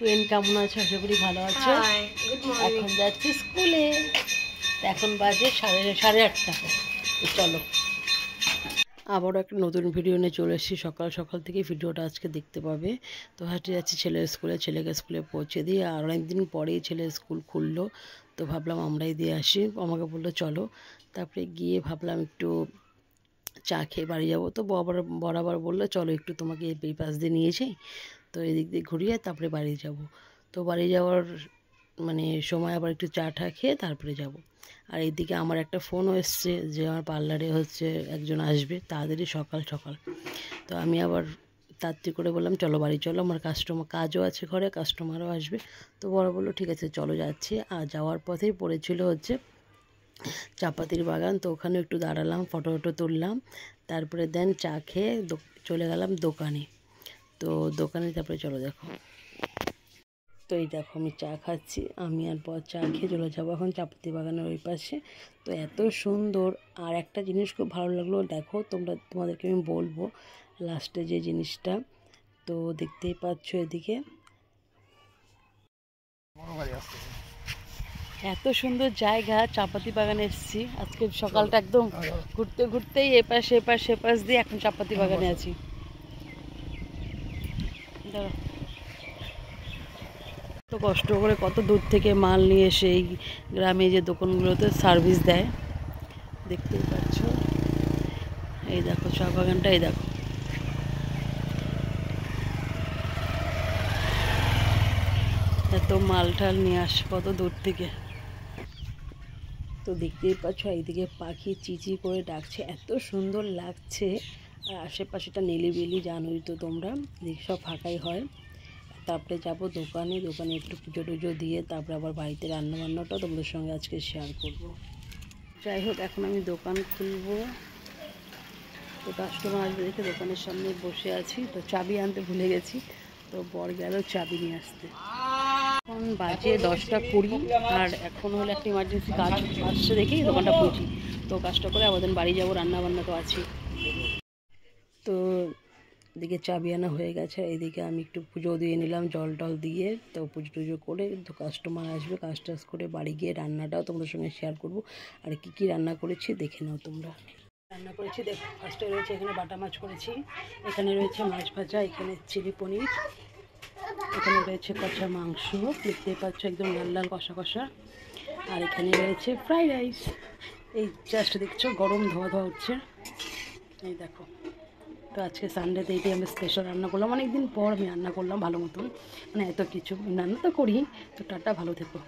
Friend কেমন আছো? আশা করি ভালো আছো। এখন যাচ্ছি স্কুলে, এখন বাজে সাড়ে আটটা। চলো, আবারও একটা নতুন ভিডিও নিয়ে চলে এসেছি। সকাল সকাল থেকে ভিডিওটা আজকে দেখতে পাবে। তো হাঁটে যাচ্ছি ছেলের স্কুলে, ছেলেকে স্কুলে পৌঁছে দিয়ে আর অনেকদিন পরেই ছেলের স্কুল খুললো, তো ভাবলাম আমরাই দিয়ে আসি। আমাকে বললো চলো, তারপরে গিয়ে ভাবলাম একটু চা খেয়ে বাড়ি যাবো। তো বরাবর বললো চলো একটু তোমাকে এই পাশ দিয়ে নিয়েছি, তো এদিক দিয়ে ঘুরিয়ে তারপরে বাড়ি যাব। তো বাড়ি যাওয়ার সময় আবার একটু চা টা খেয়ে তারপরে যাব। আর এইদিকে আমার একটা ফোনও এসছে যে আমার পার্লারে একজন আসবে তাড়াতাড়ি সকাল সকাল। তো আমি আবার তাড়াতাড়ি করে বললাম চলো বাড়ি চলো, আমার কাজও আছে ঘরে, কাস্টমারও আসবে। তো বড় বললো ঠিক আছে চলো যাচ্ছি। আর যাওয়ার পথেই পড়েছিল চাপাতির বাগান, তো ওখানে একটু দাঁড়ালাম, ফটো তুললাম। তারপরে দেন চা খেয়ে চলে গেলাম দোকানে। তো দোকানে তারপরে চলো দেখো, তো এই দেখো আমি চা খাচ্ছি, আমি আর বর চা খেয়ে চলে যাবো এখন চাপাতি বাগানের ওই পাশে। তো এত সুন্দর, আর একটা জিনিস খুব ভালো লাগলো, দেখো তোমাদেরকে আমি বলবো লাস্টে যে জিনিসটা, তো দেখতেই পাচ্ছ এদিকে এত সুন্দর জায়গা। চাপাতি বাগানে এসেছি আজকে সকালটা একদম ঘুরতে ঘুরতেই এপাশ দিয়ে এখন চাপাতি বাগানে আছি। দাঁড়া, তো কষ্ট করে কত দূর থেকে মাল নিয়ে এসে এই গ্রামে যে দোকানগুলোতে সার্ভিস দেয়, দেখতেই পাচ্ছ। এই দেখো চা বাগানটা, এই দেখো এত মাল টাল নিয়ে আসে কত দূর থেকে। তো দেখতেই পাচ্ছ এইদিকে পাখি চিচি করে ডাকছে, এত সুন্দর লাগছে। আর আশেপাশেটা নিলিবিলি, জানোই তো তোমরা, সব ফাঁকাই হয়। তারপরে যাব দোকানে একটু পুজো টুজো দিয়ে তারপরে আবার বাড়িতে রান্নাবান্নাটাও তোমাদের সঙ্গে আজকে শেয়ার করব। যাই হোক, এখন আমি দোকান খুলবো, তো কাস্টমার আসবে দেখে দোকানের সামনে বসে আছি। তো চাবি আনতে ভুলে গেছি, তো বর গেল চাবি নিয়ে আসতে। এখন বাজে 10:20, আর এখন হলো একটা ইমার্জেন্সি কাজ আসছে দেখেই দোকানটা খুলছি। তো কাজটা করে আবার বাড়ি যাবো, রান্নাবান্না তো আছে। তো এদিকে চাবি আনা হয়ে গেছে, এদিকে আমি একটু পুজো দিয়ে নিলাম জল টল দিয়ে। তো পুজো টুজো করে তো কাস্টমার আসবে, কাজ টাজ করে বাড়ি গিয়ে রান্নাটাও তোমাদের সঙ্গে শেয়ার করব। আর কি রান্না করেছি দেখে নাও তোমরা। রান্না করেছি দেখো, ফার্স্টে রয়েছে এখানে বাটা মাছ করেছি, এখানে রয়েছে মাছ ভাজা, এখানে চিলি পনির, এখানে রয়েছে কষা মাংস, দেখতে পাচ্ছ একদম লাল লাল কষা কষা। আর এখানে রয়েছে ফ্রাইড রাইস। এই জাস্ট দেখছো গরম ধোয়া হচ্ছে, এই দেখো। তো আজকে সানডেতে এইটাই আমি স্পেশাল রান্না করলাম, অনেকদিন পর আমি রান্না করলাম ভালো মতন, এত কিছু রান্না তো করি। তো টাটা, ভালো থেকো।